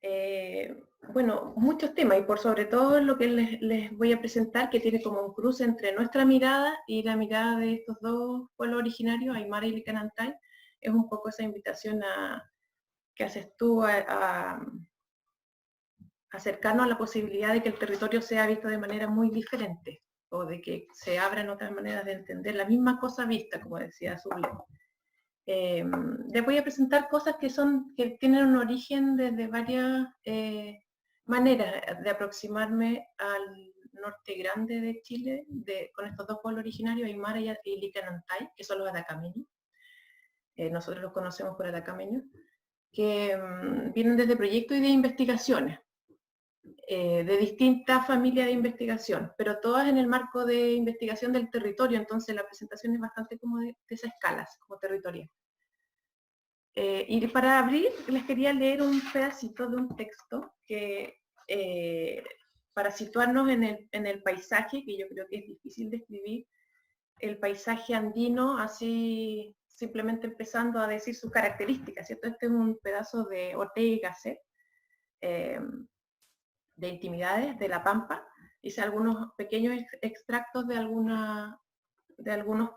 Bueno, muchos temas, y por sobre todo lo que les voy a presentar, que tiene como un cruce entre nuestra mirada y la mirada de estos dos pueblos originarios, Aymara y Licanantay, es un poco esa invitación que haces tú a acercarnos a la posibilidad de que el territorio sea visto de manera muy diferente, o de que se abran otras maneras de entender la misma cosa vista, como decía Zuble. Les voy a presentar cosas que tienen un origen desde varias maneras de aproximarme al norte grande de Chile, con estos dos pueblos originarios, Aymara y Licanantay, que son los atacameños. Nosotros los conocemos por atacameños, que vienen desde proyectos y de investigaciones, de distintas familias de investigación, pero todas en el marco de investigación del territorio, entonces la presentación es bastante como de esas escalas, como territorial. Y para abrir, les quería leer un pedacito de un texto que, para situarnos en el paisaje, que yo creo que es difícil describir, el paisaje andino, así simplemente empezando a decir sus características, ¿cierto? Este es un pedazo de Ortega y Gasset, de Intimidades de la Pampa, hice algunos pequeños extractos de algunos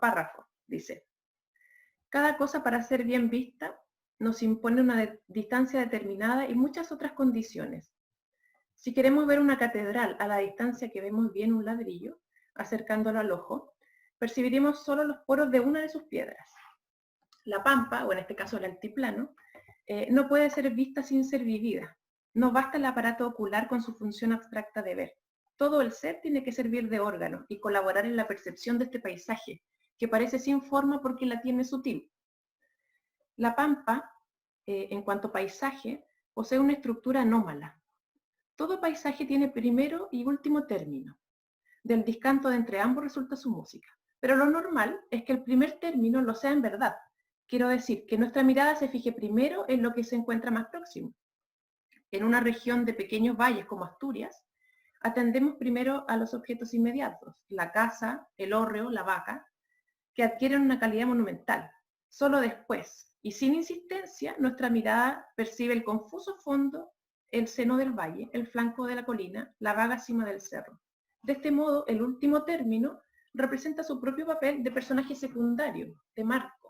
párrafos. Dice: cada cosa, para ser bien vista, nos impone una distancia determinada y muchas otras condiciones. Si queremos ver una catedral a la distancia que vemos bien un ladrillo, acercándolo al ojo, percibiremos solo los poros de una de sus piedras. La pampa, o en este caso el altiplano, no puede ser vista sin ser vivida. No basta el aparato ocular con su función abstracta de ver. Todo el ser tiene que servir de órgano y colaborar en la percepción de este paisaje, que parece sin forma porque la tiene sutil. La pampa, en cuanto a paisaje, posee una estructura anómala. Todo paisaje tiene primero y último término. Del discanto de entre ambos resulta su música. Pero lo normal es que el primer término lo sea en verdad. Quiero decir, que nuestra mirada se fije primero en lo que se encuentra más próximo. En una región de pequeños valles como Asturias, atendemos primero a los objetos inmediatos, la casa, el hórreo, la vaca, que adquieren una calidad monumental. Solo después, y sin insistencia, nuestra mirada percibe el confuso fondo, el seno del valle, el flanco de la colina, la vaga cima del cerro. De este modo, el último término representa su propio papel de personaje secundario, de marco.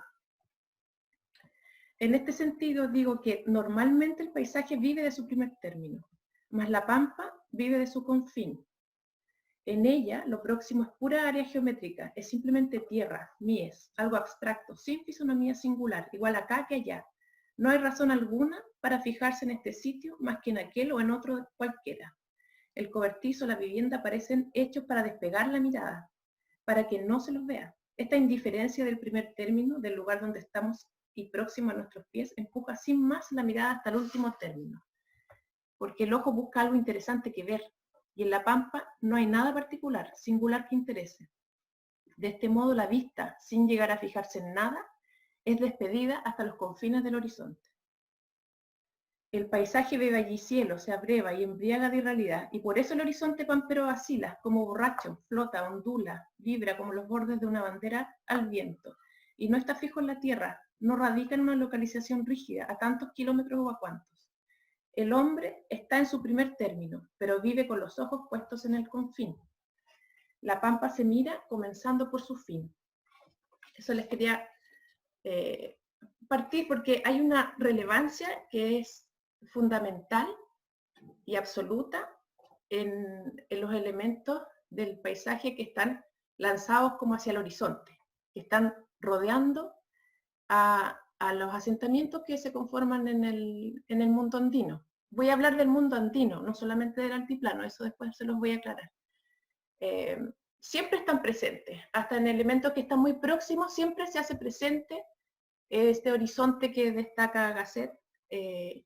En este sentido, digo que normalmente el paisaje vive de su primer término, mas la pampa vive de su confín. En ella, lo próximo es pura área geométrica, es simplemente tierra, mies, algo abstracto, sin fisonomía singular, igual acá que allá. No hay razón alguna para fijarse en este sitio más que en aquel o en otro cualquiera. El cobertizo, la vivienda parecen hechos para despegar la mirada, para que no se los vea. Esta indiferencia del primer término, del lugar donde estamos y próximo a nuestros pies, empuja sin más la mirada hasta el último término, porque el ojo busca algo interesante que ver, y en la pampa no hay nada particular, singular que interese. De este modo, la vista, sin llegar a fijarse en nada, es despedida hasta los confines del horizonte. El paisaje bebe allí cielo, se abreva y embriaga de irrealidad, y por eso el horizonte pampero vacila, como borracho, flota, ondula, vibra como los bordes de una bandera al viento, y no está fijo en la tierra, no radica en una localización rígida, a tantos kilómetros o a cuantos. El hombre está en su primer término, pero vive con los ojos puestos en el confín. La pampa se mira comenzando por su fin. Eso les quería partir porque hay una relevancia que es fundamental y absoluta en los elementos del paisaje que están lanzados como hacia el horizonte, que están rodeando a los asentamientos que se conforman en el mundo andino. Voy a hablar del mundo andino, no solamente del altiplano, eso después se los voy a aclarar. Siempre están presentes, hasta en elementos que están muy próximos, siempre se hace presente este horizonte que destaca Gasset, que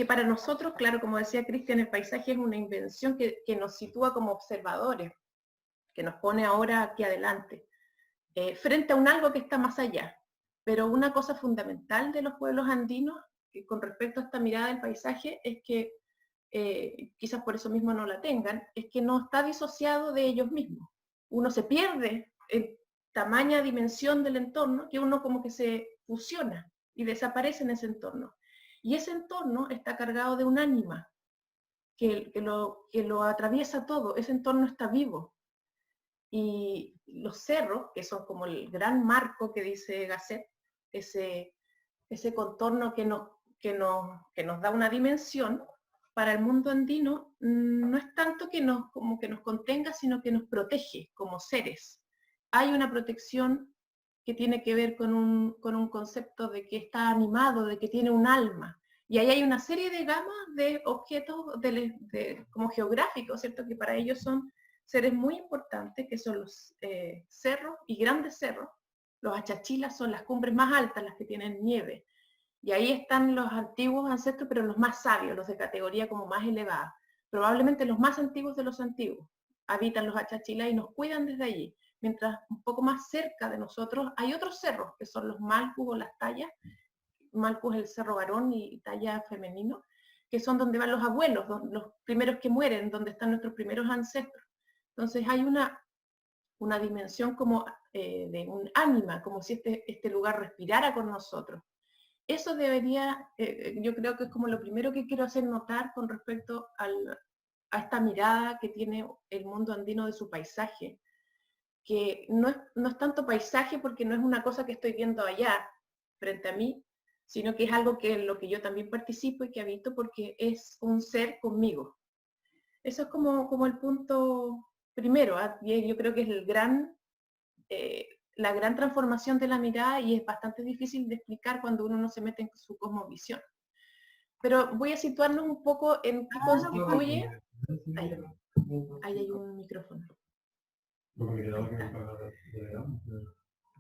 para nosotros, claro, como decía Cristian, el paisaje es una invención que nos sitúa como observadores, que nos pone ahora aquí adelante, frente a un algo que está más allá. Pero una cosa fundamental de los pueblos andinos, con respecto a esta mirada del paisaje, es que, quizás por eso mismo no la tengan, es que no está disociado de ellos mismos. Uno se pierde en tamaña dimensión del entorno, que uno como que se fusiona y desaparece en ese entorno. Y ese entorno está cargado de un ánima que lo atraviesa todo, ese entorno está vivo. Y los cerros, que son como el gran marco que dice Gasset, ese contorno que nos da una dimensión, para el mundo andino no es tanto como que nos contenga, sino que nos protege como seres. Hay una protección que tiene que ver con un concepto de que está animado, de que tiene un alma. Y ahí hay una serie de gamas de objetos como geográficos, ¿cierto? Que para ellos son seres muy importantes, que son los cerros y grandes cerros. Los achachilas son las cumbres más altas, las que tienen nieve. Y ahí están los antiguos ancestros, pero los más sabios, los de categoría como más elevada. Probablemente los más antiguos de los antiguos. Habitan los achachilas y nos cuidan desde allí. Mientras un poco más cerca de nosotros hay otros cerros, que son los malcus o las tallas. Malcus es el cerro varón y talla femenino, que son donde van los abuelos, los primeros que mueren, donde están nuestros primeros ancestros. Entonces hay una dimensión como de un ánima, como si este lugar respirara con nosotros. Eso debería, yo creo que es como lo primero que quiero hacer notar con respecto a esta mirada que tiene el mundo andino de su paisaje, que no es tanto paisaje porque no es una cosa que estoy viendo allá frente a mí, sino que es algo que en lo que yo también participo y que habito porque es un ser conmigo. Eso es como el punto primero, y yo creo que es la gran transformación de la mirada y es bastante difícil de explicar cuando uno no se mete en su cosmovisión. Pero voy a situarnos un poco en qué constituye... Ahí hay un micrófono.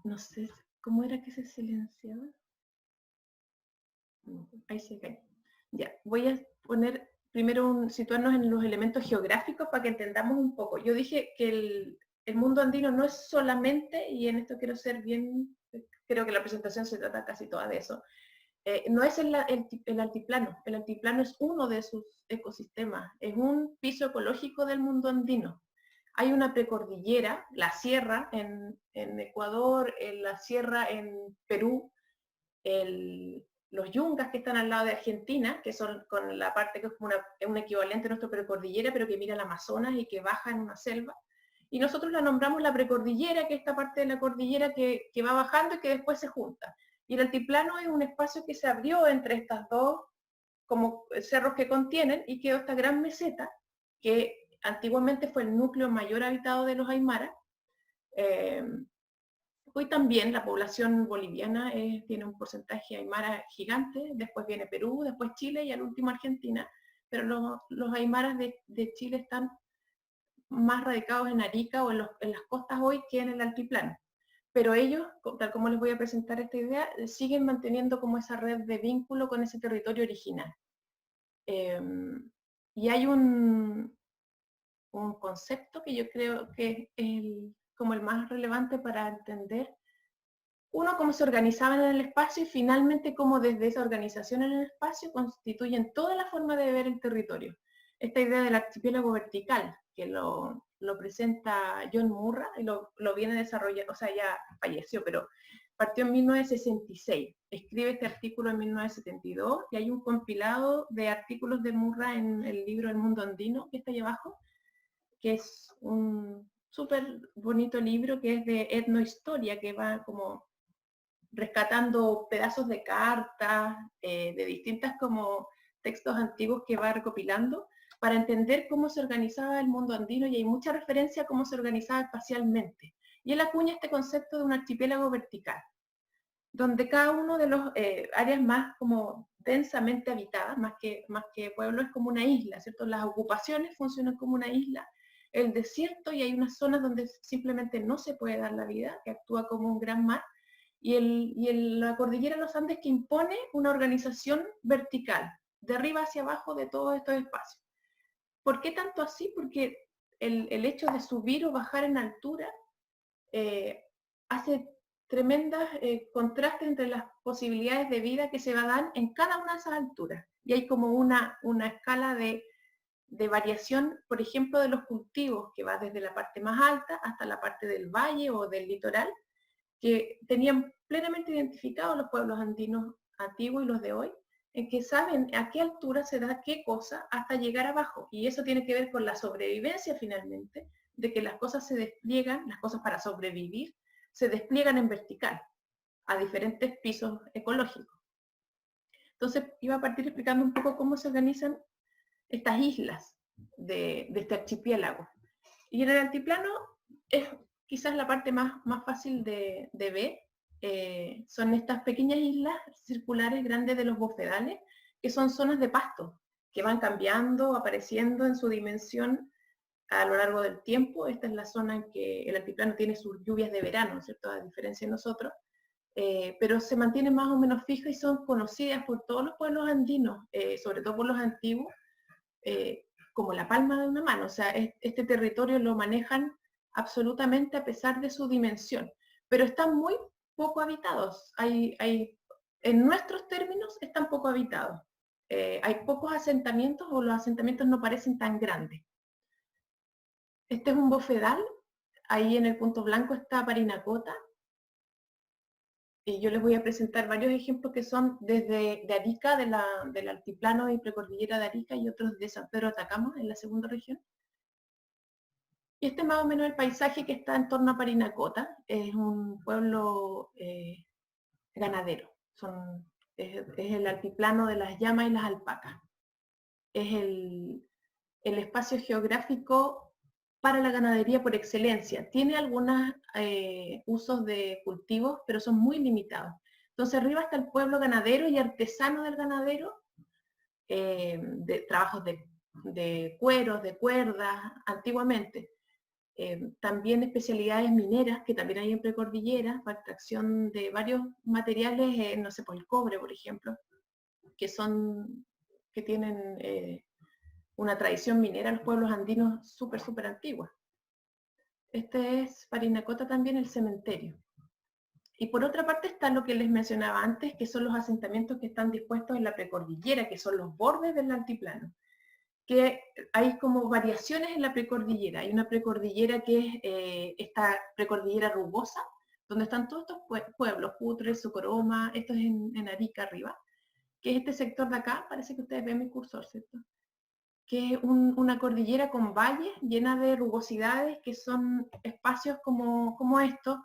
No sé, ¿cómo era que se silenciaba? Ahí se cae. Ya, voy a poner primero situarnos en los elementos geográficos para que entendamos un poco. Yo dije que el mundo andino no es solamente, y en esto quiero ser bien, creo que la presentación se trata casi toda de eso, no es el altiplano es uno de sus ecosistemas, es un piso ecológico del mundo andino. Hay una precordillera, la sierra en Ecuador, la sierra en Perú, los yungas que están al lado de Argentina, que son con la parte que es como un equivalente a nuestra precordillera, pero que mira el Amazonas y que baja en una selva. Y nosotros la nombramos la precordillera, que es esta parte de la cordillera que va bajando y que después se junta. Y el altiplano es un espacio que se abrió entre estas dos como cerros que contienen y quedó esta gran meseta, que antiguamente fue el núcleo mayor habitado de los aymaras. Hoy también la población boliviana tiene un porcentaje aymara gigante, después viene Perú, después Chile y al último Argentina, pero los aymaras de Chile están más radicados en Arica o en las costas hoy que en el altiplano. Pero ellos, tal como les voy a presentar esta idea, siguen manteniendo como esa red de vínculo con ese territorio original. Y hay un concepto que yo creo que es como el más relevante para entender, uno, cómo se organizaban en el espacio y finalmente cómo desde esa organización en el espacio constituyen toda la forma de ver el territorio. Esta idea del archipiélago vertical, que lo presenta John Murray y lo viene desarrollando, o sea, ya falleció, pero partió en 1966. Escribe este artículo en 1972 y hay un compilado de artículos de Murray en el libro El Mundo Andino, que está ahí abajo, que es un súper bonito libro que es de etnohistoria, que va como rescatando pedazos de cartas, de distintas como textos antiguos que va recopilando, para entender cómo se organizaba el mundo andino, y hay mucha referencia a cómo se organizaba espacialmente. Y él acuña este concepto de un archipiélago vertical, donde cada uno de los áreas más como densamente habitadas, más que pueblo, es como una isla, ¿cierto? Las ocupaciones funcionan como una isla, el desierto, y hay unas zonas donde simplemente no se puede dar la vida, que actúa como un gran mar, y la cordillera de los Andes, que impone una organización vertical, de arriba hacia abajo de todos estos espacios. ¿Por qué tanto así? Porque el hecho de subir o bajar en altura hace tremendas contrastes entre las posibilidades de vida que se va a dar en cada una de esas alturas. Y hay como una escala de variación, por ejemplo, de los cultivos, que va desde la parte más alta hasta la parte del valle o del litoral, que tenían plenamente identificados los pueblos andinos antiguos y los de hoy, en que saben a qué altura se da qué cosa hasta llegar abajo. Y eso tiene que ver con la sobrevivencia finalmente, de que las cosas se despliegan, las cosas para sobrevivir, se despliegan en vertical, a diferentes pisos ecológicos. Entonces iba a partir explicando un poco cómo se organizan estas islas de este archipiélago. Y en el altiplano es quizás la parte más fácil de ver. Son estas pequeñas islas circulares grandes de los bofedales, que son zonas de pasto, que van cambiando, apareciendo en su dimensión a lo largo del tiempo. Esta es la zona en que el altiplano tiene sus lluvias de verano, ¿cierto? A diferencia de nosotros. Pero se mantienen más o menos fijas y son conocidas por todos los pueblos andinos, sobre todo por los antiguos, como la palma de una mano. O sea, este territorio lo manejan absolutamente a pesar de su dimensión, pero están muy poco habitados. En nuestros términos, están poco habitados. Hay pocos asentamientos, o los asentamientos no parecen tan grandes. Este es un bofedal. Ahí en el punto blanco está Parinacota. Y yo les voy a presentar varios ejemplos que son desde de Arica, del altiplano y precordillera de Arica, y otros de San Pedro de Atacama, en la segunda región. Y este es más o menos el paisaje que está en torno a Parinacota. Es un pueblo ganadero. Es el altiplano de las llamas y las alpacas. Es el espacio geográfico para la ganadería por excelencia. Tiene algunos usos de cultivos, pero son muy limitados. Entonces arriba está el pueblo ganadero y artesano del ganadero, de trabajos de cueros, de cuerdas, antiguamente. También especialidades mineras, que también hay en precordillera, para extracción de varios materiales, no sé, por el cobre, por ejemplo, que tienen una tradición minera en los pueblos andinos súper antigua. Este es Parinacota también, el cementerio. Y por otra parte está lo que les mencionaba antes, que son los asentamientos que están dispuestos en la precordillera, que son los bordes del altiplano. Que hay como variaciones en la precordillera. Hay una precordillera que es esta precordillera rugosa, donde están todos estos pueblos, Putre, Socoroma, esto es en Arica arriba, que es este sector de acá. Parece que ustedes ven mi cursor, ¿cierto? Que es una cordillera con valles llena de rugosidades, que son espacios como estos.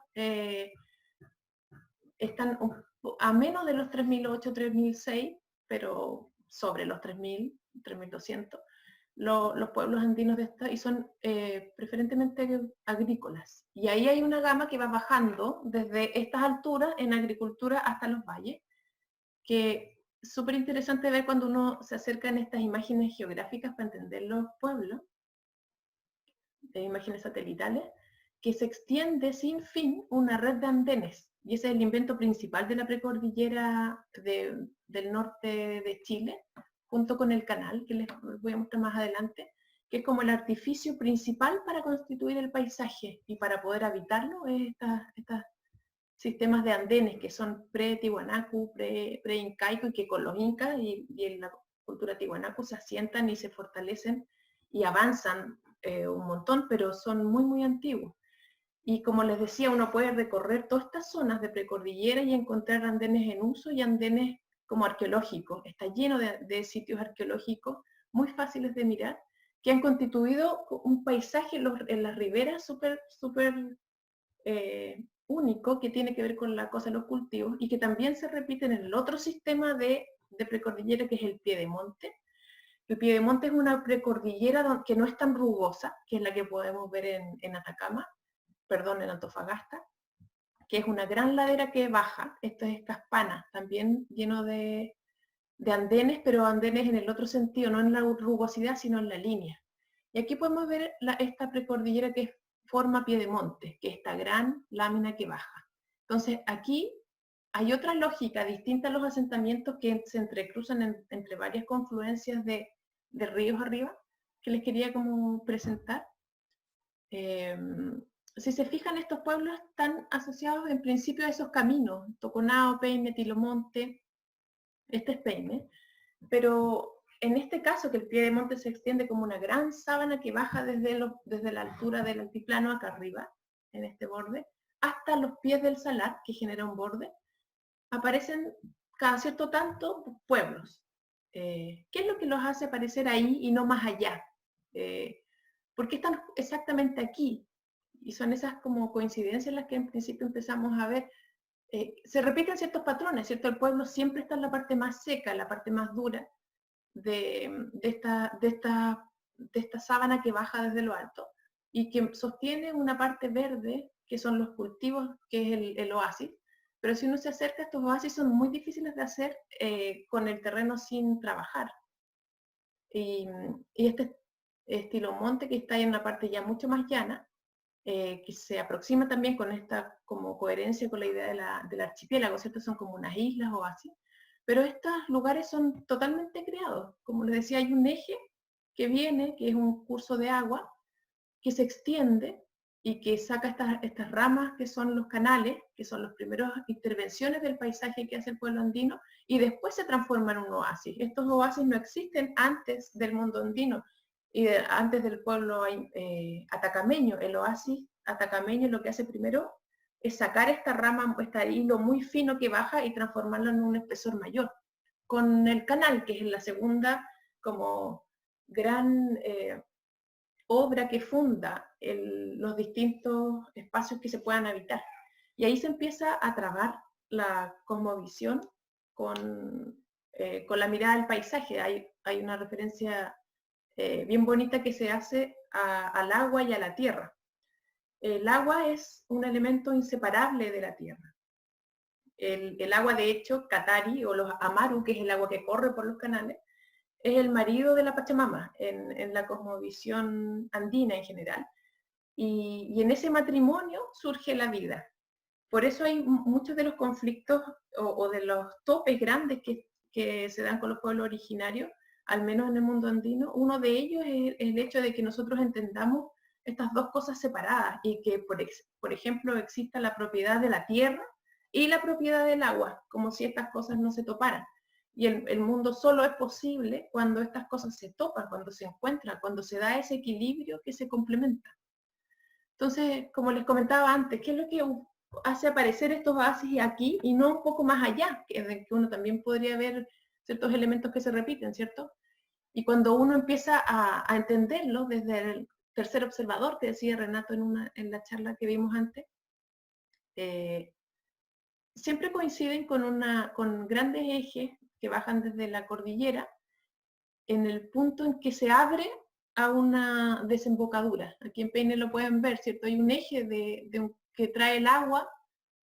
Están a menos de los 3008, 3006, pero sobre los 3000, 3200, los pueblos andinos de esta, y son preferentemente agrícolas. Y ahí hay una gama que va bajando desde estas alturas en agricultura hasta los valles, que es súper interesante ver cuando uno se acerca en estas imágenes geográficas para entender los pueblos, de imágenes satelitales, que se extiende sin fin una red de andenes. Y ese es el invento principal de la precordillera del norte de Chile, junto con el canal, que les voy a mostrar más adelante, que es como el artificio principal para constituir el paisaje y para poder habitarlo, es estos sistemas de andenes que son pre-tiwanaku, pre-incaico, y que con los incas y en la cultura tiwanaku se asientan y se fortalecen y avanzan un montón, pero son muy antiguos. Y como les decía, uno puede recorrer todas estas zonas de precordillera y encontrar andenes en uso y andenes como arqueológicos. Está lleno de sitios arqueológicos muy fáciles de mirar, que han constituido un paisaje en las riberas súper único, que tiene que ver con la cosa de los cultivos, y que también se repite en el otro sistema de precordillera, que es el Piedemonte. El Piedemonte es una precordillera que no es tan rugosa, que es la que podemos ver en Atacama, en Antofagasta, que es una gran ladera que baja. Esto es Caspana, también lleno de andenes, pero andenes en el otro sentido, no en la rugosidad, sino en la línea. Y aquí podemos ver esta precordillera que forma Piedemonte, que es esta gran lámina que baja. Entonces aquí hay otra lógica distinta a los asentamientos que se entrecruzan entre varias confluencias de ríos arriba, que les quería como presentar. Si se fijan, estos pueblos están asociados en principio a esos caminos, Toconao, Peine, Tilomonte. Este es Peine, pero en este caso, que el Piedemonte se extiende como una gran sábana que baja desde la altura del altiplano acá arriba, en este borde, hasta los pies del salar, que genera un borde, aparecen cada cierto tanto pueblos. ¿Qué es lo que los hace aparecer ahí y no más allá? ¿Por qué están exactamente aquí? Y son esas como coincidencias las que en principio empezamos a ver. Se repiten ciertos patrones, ¿cierto? El pueblo siempre está en la parte más seca, en la parte más dura de esta sábana que baja desde lo alto y que sostiene una parte verde, que son los cultivos, que es el oasis. Pero si uno se acerca, estos oasis son muy difíciles de hacer con el terreno sin trabajar. Y este estilo monte que está en una parte ya mucho más llana, que se aproxima también con esta como coherencia con la idea del archipiélago, ¿cierto? Son como unas islas o así. Pero estos lugares son totalmente creados. Como les decía, hay un eje que viene, que es un curso de agua, que se extiende y que saca estas ramas que son los canales, que son las primeras intervenciones del paisaje que hace el pueblo andino, y después se transforma en un oasis. Estos oasis no existen antes del mundo andino y antes del pueblo atacameño. El oasis atacameño lo que hace primero es sacar esta rama, este hilo muy fino que baja y transformarlo en un espesor mayor. Con el canal, que es la segunda como gran obra que funda los distintos espacios que se puedan habitar. Y ahí se empieza a trabar la cosmovisión con la mirada del paisaje. Hay una referencia bien bonita que se hace al agua y a la tierra. El agua es un elemento inseparable de la tierra. El agua, de hecho, Katari o los Amaru, que es el agua que corre por los canales, es el marido de la Pachamama en la cosmovisión andina en general. Y en ese matrimonio surge la vida. Por eso hay muchos de los conflictos o de los topes grandes que se dan con los pueblos originarios, al menos en el mundo andino. Uno de ellos es el hecho de que nosotros entendamos estas dos cosas separadas y que, por ejemplo, exista la propiedad de la tierra y la propiedad del agua, como si estas cosas no se toparan. Y el mundo solo es posible cuando estas cosas se topan, cuando se encuentran, cuando se da ese equilibrio que se complementa. Entonces, como les comentaba antes, ¿qué es lo que hace aparecer estos oasis aquí y no un poco más allá? Que uno también podría ver ciertos elementos que se repiten, ¿cierto? Y cuando uno empieza a entenderlo desde el tercer observador, que decía Renato en la charla que vimos antes, siempre coinciden con grandes ejes que bajan desde la cordillera en el punto en que se abre a una desembocadura. Aquí en Peine lo pueden ver, ¿cierto? Hay un eje que trae el agua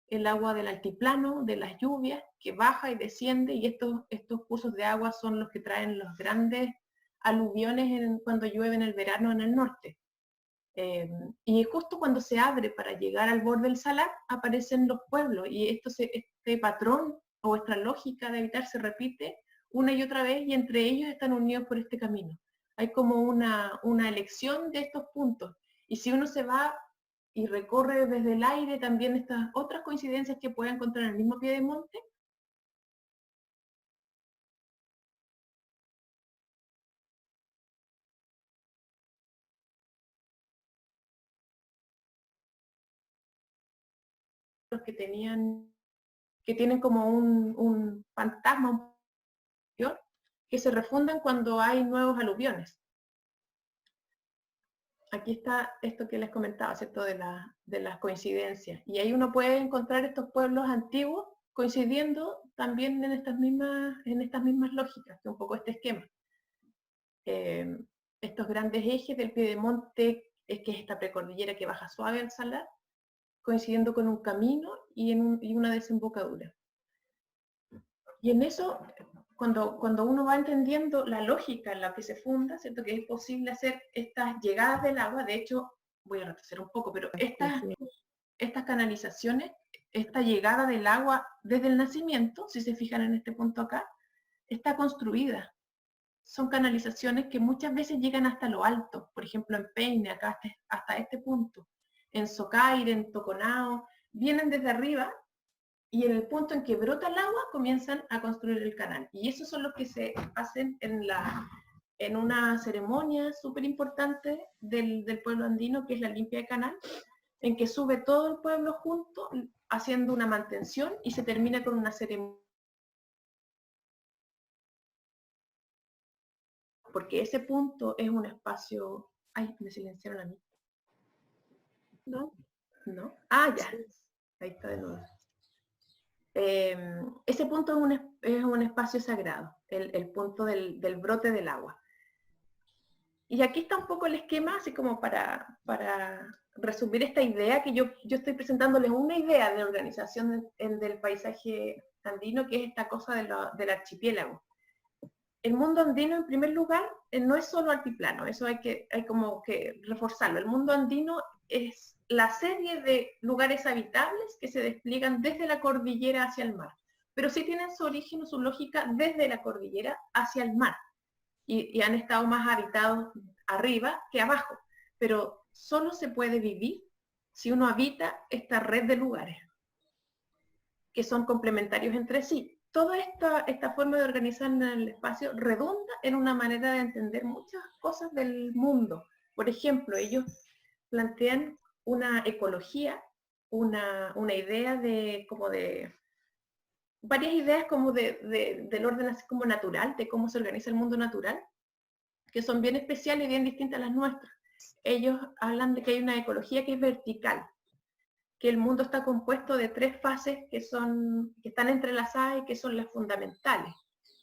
del altiplano, de las lluvias, que baja y desciende, y estos cursos de agua son los que traen los grandes aluviones cuando llueve en el verano en el norte. Y justo cuando se abre para llegar al borde del salar, aparecen los pueblos, y este patrón o esta lógica de habitar se repite una y otra vez, y entre ellos están unidos por este camino. Hay como una elección de estos puntos, y si uno se va y recorre desde el aire también estas otras coincidencias que puede encontrar en el mismo pie de monte, los que tienen como un fantasma que se refundan cuando hay nuevos aluviones. Aquí está esto que les comentaba, ¿cierto? De las coincidencias. Y ahí uno puede encontrar estos pueblos antiguos coincidiendo también en estas mismas lógicas, que un poco este esquema. Estos grandes ejes del piedemonte, que es esta precordillera que baja suave al salar, coincidiendo con un camino y una desembocadura. Y en eso, cuando uno va entendiendo la lógica en la que se funda, ¿cierto? Que es posible hacer estas llegadas del agua, de hecho, voy a retroceder un poco, pero estas canalizaciones, esta llegada del agua desde el nacimiento, si se fijan en este punto acá, está construida. Son canalizaciones que muchas veces llegan hasta lo alto, por ejemplo en Peine, acá hasta este punto, en Socaire, en Toconao, vienen desde arriba y en el punto en que brota el agua comienzan a construir el canal. Y esos son los que se hacen en una ceremonia súper importante del pueblo andino, que es la limpia de canal, en que sube todo el pueblo junto haciendo una mantención y se termina con una ceremonia porque ese punto es un espacio... Ay, me silenciaron a mí. ¿No? ¿No? Ah, ya. Ahí está de nuevo. Ese punto es un espacio sagrado, el punto del brote del agua. Y aquí está un poco el esquema, así como para resumir esta idea, que yo estoy presentándoles una idea de organización del paisaje andino, que es esta cosa del archipiélago. El mundo andino, en primer lugar, no es solo altiplano, eso hay como que reforzarlo. El mundo andino es la serie de lugares habitables que se despliegan desde la cordillera hacia el mar, pero sí tienen su origen o su lógica desde la cordillera hacia el mar, y han estado más habitados arriba que abajo, pero solo se puede vivir si uno habita esta red de lugares que son complementarios entre sí. Toda esta forma de organizar el espacio redunda en una manera de entender muchas cosas del mundo. Por ejemplo, ellos plantean una ecología, una idea varias ideas como del orden así como natural, de cómo se organiza el mundo natural, que son bien especiales y bien distintas a las nuestras. Ellos hablan de que hay una ecología que es vertical, que el mundo está compuesto de 3 fases que están entrelazadas y que son las fundamentales,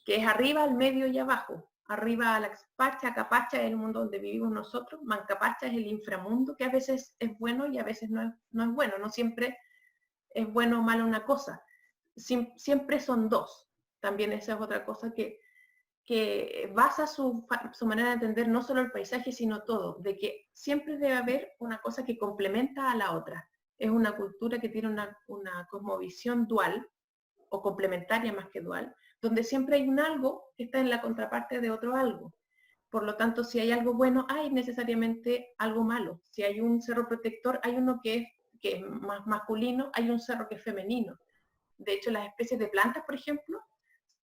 que es arriba, al medio y abajo. Arriba Alaxpacha, Capacha es el mundo donde vivimos nosotros, Mancapacha es el inframundo, que a veces es bueno y a veces no es bueno, no siempre es bueno o malo una cosa, siempre son dos. También esa es otra cosa que basa su manera de entender no solo el paisaje, sino todo, de que siempre debe haber una cosa que complementa a la otra. Es una cultura que tiene una cosmovisión dual, o complementaria más que dual, donde siempre hay un algo que está en la contraparte de otro algo. Por lo tanto, si hay algo bueno, hay necesariamente algo malo. Si hay un cerro protector, hay uno que es más masculino, hay un cerro que es femenino. De hecho, las especies de plantas, por ejemplo,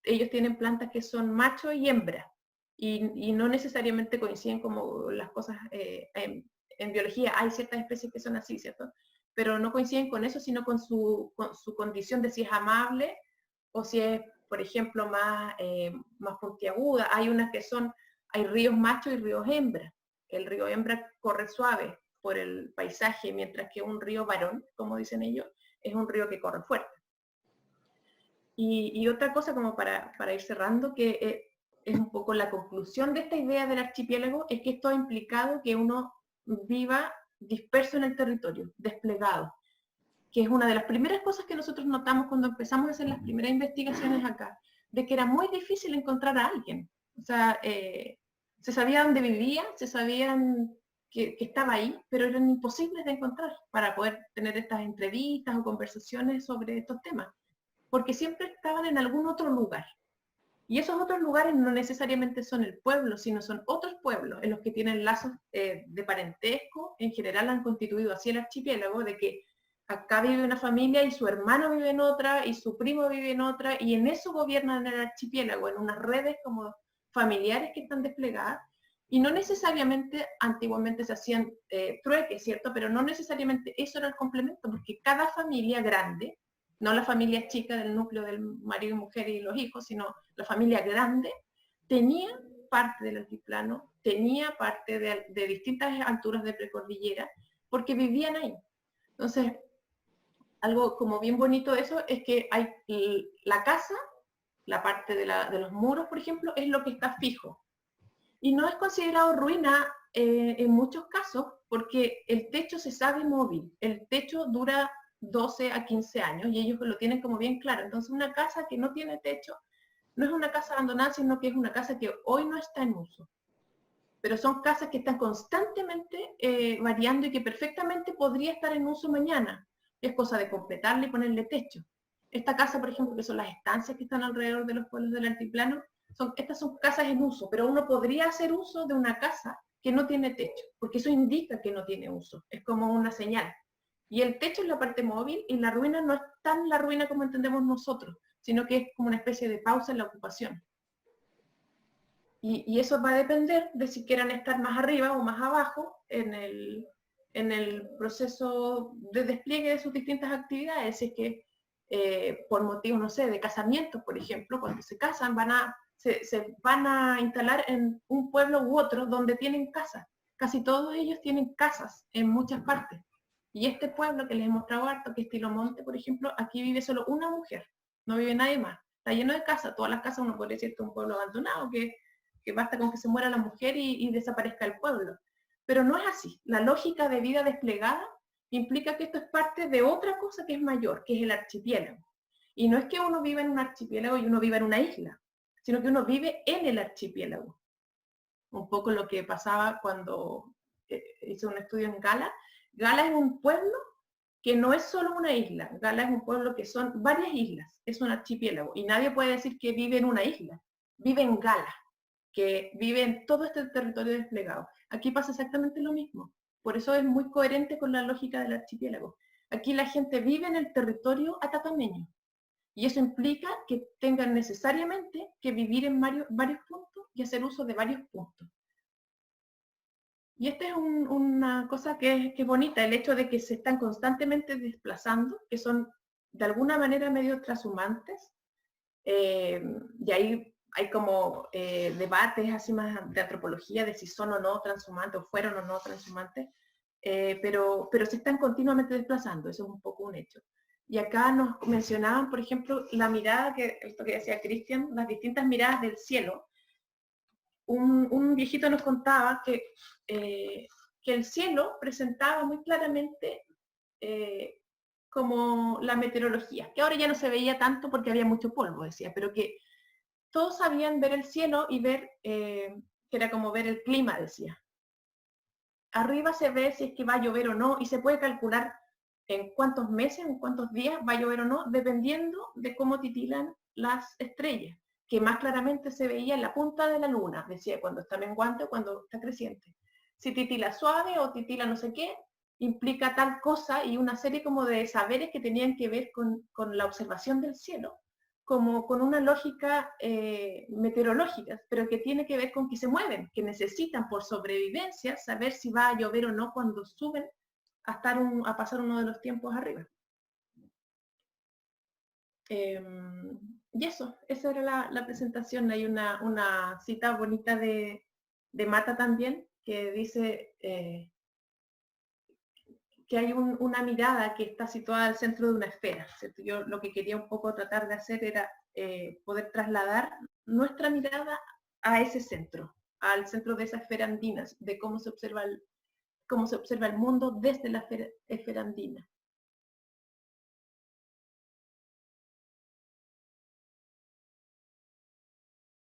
ellos tienen plantas que son macho y hembra, y no necesariamente coinciden como las cosas en biología. Hay ciertas especies que son así, ¿cierto? Pero no coinciden con eso, sino con su condición de si es amable o si es, por ejemplo, más puntiaguda. Hay unas que hay ríos machos y ríos hembra. El río hembra corre suave por el paisaje, mientras que un río varón, como dicen ellos, es un río que corre fuerte. Y otra cosa como para ir cerrando, que es un poco la conclusión de esta idea del archipiélago, es que esto ha implicado que uno viva disperso en el territorio, desplegado, que es una de las primeras cosas que nosotros notamos cuando empezamos a hacer las primeras investigaciones acá, de que era muy difícil encontrar a alguien. O sea, se sabía dónde vivía, se sabían que estaba ahí, pero eran imposibles de encontrar para poder tener estas entrevistas o conversaciones sobre estos temas, porque siempre estaban en algún otro lugar. Y esos otros lugares no necesariamente son el pueblo, sino son otros pueblos en los que tienen lazos de parentesco. En general han constituido así el archipiélago, de que acá vive una familia y su hermano vive en otra y su primo vive en otra, y en eso gobiernan el archipiélago, en unas redes como familiares que están desplegadas. Y no necesariamente, antiguamente se hacían trueques, ¿cierto? Pero no necesariamente eso era el complemento, porque cada familia grande, no la familia chica del núcleo del marido y mujer y los hijos, sino la familia grande, tenía parte del altiplano, tenía parte de distintas alturas de precordillera, porque vivían ahí. Entonces, algo como bien bonito de eso es que hay la casa, la parte de los muros, por ejemplo, es lo que está fijo. Y no es considerado ruina en muchos casos, porque el techo se sabe móvil. El techo dura 12 a 15 años y ellos lo tienen como bien claro. Entonces, una casa que no tiene techo no es una casa abandonada, sino que es una casa que hoy no está en uso. Pero son casas que están constantemente variando y que perfectamente podría estar en uso mañana. Es cosa de completarle y ponerle techo. Esta casa, por ejemplo, que son las estancias que están alrededor de los pueblos del altiplano, estas son casas en uso, pero uno podría hacer uso de una casa que no tiene techo, porque eso indica que no tiene uso, es como una señal. Y el techo es la parte móvil, y la ruina no es tan la ruina como entendemos nosotros, sino que es como una especie de pausa en la ocupación. Y eso va a depender de si quieran estar más arriba o más abajo en el proceso de despliegue de sus distintas actividades. Es que por motivos, no sé, de casamientos, por ejemplo, cuando se casan se van a instalar en un pueblo u otro donde tienen casas. Casi todos ellos tienen casas en muchas partes. Y este pueblo que les he mostrado harto, que es Tilomonte, por ejemplo, aquí vive solo una mujer, no vive nadie más. Está lleno de casas, todas las casas uno podría decir que es un pueblo abandonado, que basta con que se muera la mujer y desaparezca el pueblo. Pero no es así. La lógica de vida desplegada implica que esto es parte de otra cosa que es mayor, que es el archipiélago. Y no es que uno viva en un archipiélago y uno viva en una isla, sino que uno vive en el archipiélago. Un poco lo que pasaba cuando hice un estudio en Gala. Gala es un pueblo que no es solo una isla. Gala es un pueblo que son varias islas, es un archipiélago. Y nadie puede decir que vive en una isla, vive en Gala, que vive en todo este territorio desplegado. Aquí pasa exactamente lo mismo. Por eso es muy coherente con la lógica del archipiélago. Aquí la gente vive en el territorio atatameño. Y eso implica que tengan necesariamente que vivir en varios puntos y hacer uso de varios puntos. Y esta es una cosa que es bonita, el hecho de que se están constantemente desplazando, que son de alguna manera medio transhumantes, y ahí hay como debates así más de antropología de si son o no transhumantes, o fueron o no transhumantes, pero se están continuamente desplazando, eso es un poco un hecho. Y acá nos mencionaban, por ejemplo, la mirada, esto que decía Cristian, las distintas miradas del cielo. Un viejito nos contaba que el cielo presentaba muy claramente como la meteorología, que ahora ya no se veía tanto porque había mucho polvo, decía, pero que todos sabían ver el cielo y ver, que era como ver el clima, decía. Arriba se ve si es que va a llover o no y se puede calcular en cuántos meses, en cuántos días va a llover o no, dependiendo de cómo titilan las estrellas, que más claramente se veía en la punta de la luna, decía, cuando está menguante o cuando está creciente. Si titila suave o titila no sé qué, implica tal cosa y una serie como de saberes que tenían que ver con la observación del cielo, como con una lógica meteorológica, pero que tiene que ver con que se mueven, que necesitan por sobrevivencia saber si va a llover o no cuando suben a pasar uno de los tiempos arriba. Y esa era la presentación. Hay una cita bonita de Mata también, que dice que hay una mirada que está situada al centro de una esfera, ¿cierto? Yo lo que quería un poco tratar de hacer era poder trasladar nuestra mirada a ese centro, al centro de esa esfera andina, de cómo se observa el mundo desde la esfera andina.